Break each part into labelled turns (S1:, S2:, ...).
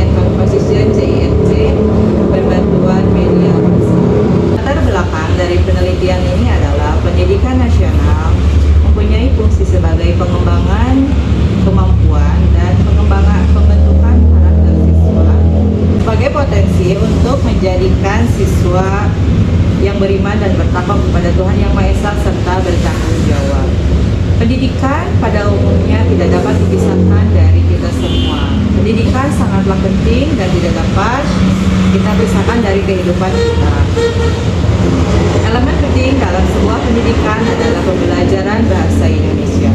S1: and Composition CINC berbantuan media WhatsApp. Latar belakang dari penelitian ini adalah pendidikan nasional mempunyai fungsi sebagai pengembangan kemampuan dan pengembangan pembentukan karakter siswa sebagai potensi untuk menjadikan siswa yang beriman dan bertakwa kepada Tuhan Yang Maha Esa serta bertanggung jawab. Pendidikan pada umumnya tidak dapat dipisahkan dari kita semua. Pendidikan sangatlah penting dan tidak dapat kita pisahkan dari kehidupan kita. Elemen penting dalam sebuah pendidikan adalah pembelajaran bahasa Indonesia.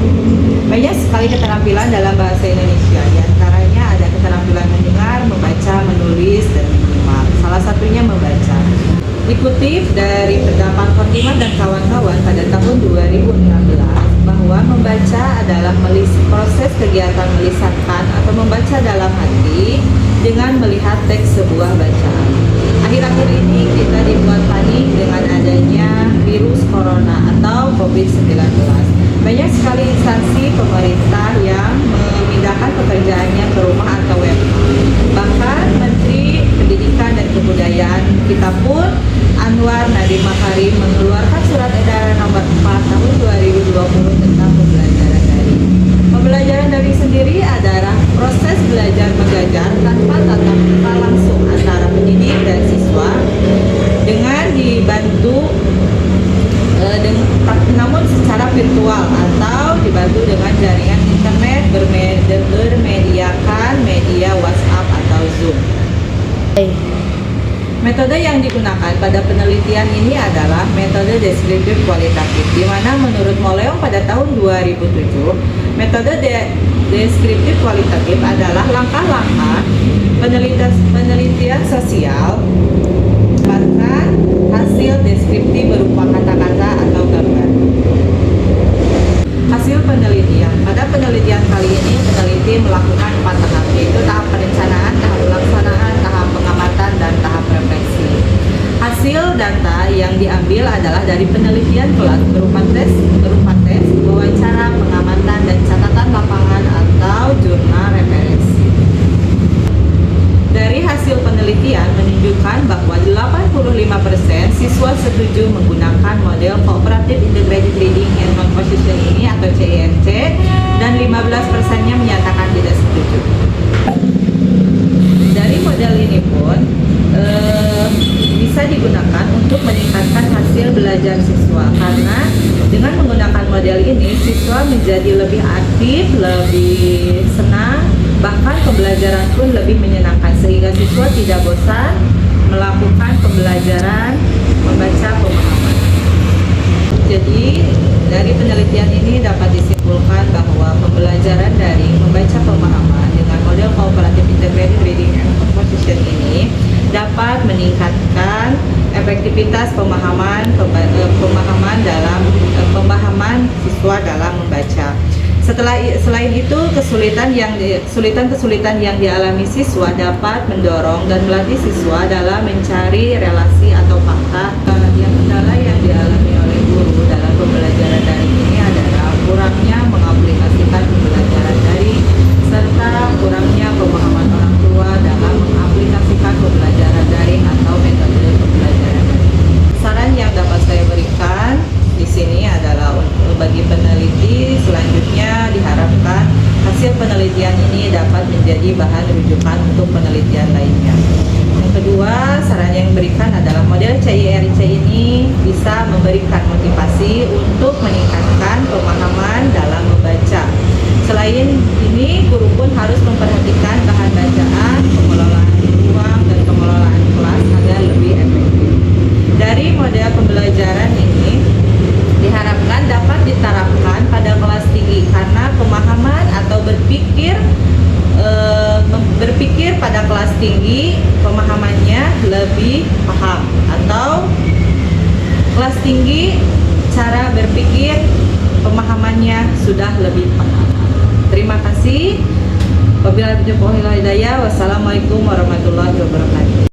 S1: Banyak sekali keterampilan dalam bahasa Indonesia, di antaranya ada keterampilan mendengar, membaca, menulis, dan menyimak. Salah satunya membaca. Dikutip dari pendapat Kontiman dan kawan-kawan pada tahun 2016 bahwa membaca adalah proses kegiatan melisankan atau membaca dalam hati dengan melihat teks sebuah bacaan. Akhir-akhir ini kita dibuat panik dengan adanya virus corona atau COVID-19. Banyak sekali instansi pemerintah yang memindahkan pekerjaannya ke rumah atau WFH. Bahkan Menteri Pendidikan dan Kebudayaan kita pun Anwar Nadiem Makarim mengeluarkan surat edaran nomor 4 tahun 2020 tentang pembelajaran daring. Pembelajaran daring sendiri adalah proses belajar mengajar tanpa tatap muka langsung antara pendidik dan siswa dengan dibantu namun secara virtual atau dibantu dengan jaringan internet bermediakan media WhatsApp atau Zoom. Metode yang digunakan pada penelitian ini adalah metode deskriptif kualitatif, di mana menurut Moleong pada tahun 2007, metode deskriptif kualitatif adalah langkah-langkah penelitian sosial mendapatkan hasil deskriptif berupa kata-kata atau gambar. Hasil penelitian. Pada penelitian kali ini, peneliti melakukan 4 tahap, yaitu tahap perencanaan, tahap pelaksanaan, tahap pengamatan, dan tahap refleksi. Hasil data yang diambil adalah dari penelitian kelas berupa tes, wawancara, pengamatan, dan catatan lapangan atau jurnal referensi. Dari hasil penelitian menunjukkan bahwa 85% siswa setuju menggunakan model Cooperative Integrated Reading and Composition ini atau CINC, dan 15%-nya menyatakan tidak setuju. Dari model ini pun bisa digunakan untuk meningkatkan hasil belajar siswa, karena dengan menggunakan model ini siswa menjadi lebih aktif, lebih senang, bahkan pembelajaran pun lebih menyenangkan sehingga siswa tidak bosan melakukan pembelajaran membaca pemahaman. Jadi dari penelitian ini dapat disimpulkan bahwa pembelajaran daring membaca pemahaman dengan model Cooperative Integrated Reading and Composition ini dapat meningkatkan efektivitas pemahaman siswa dalam membaca. Selain itu, kesulitan-kesulitan yang dialami siswa dapat mendorong dan melatih siswa dalam mencari relasi atau fakta. Kendala yang dialami oleh guru dalam pembelajaran daring ini adalah kurangnya mengaplikasikan pembelajaran daring serta kurangnya pemahaman orang tua dalam mengaplikasikan pembelajaran daring atau metode pembelajaran daring. Saran yang dapat saya berikan di sini adalah bagi peneliti selanjutnya diharapkan hasil penelitian ini dapat menjadi bahan rujukan untuk penelitian lainnya. Yang kedua, saran yang diberikan adalah model CIRC ini bisa memberikan motivasi untuk meningkatkan pemahaman dalam membaca. Selain ini, guru pun harus memperhatikan bahan bacaan, pengelolaan ruang, dan pengelolaan kelas agar lebih efektif. Dari model pembelajaran ini diharapkan dapat diterapkan pada kelas tinggi karena pemahaman atau berpikir pada kelas tinggi pemahamannya lebih paham, atau kelas tinggi cara berpikir pemahamannya sudah lebih paham. Terima kasih. Wabillahi taufiq wal hidayah. Wassalamualaikum warahmatullahi wabarakatuh.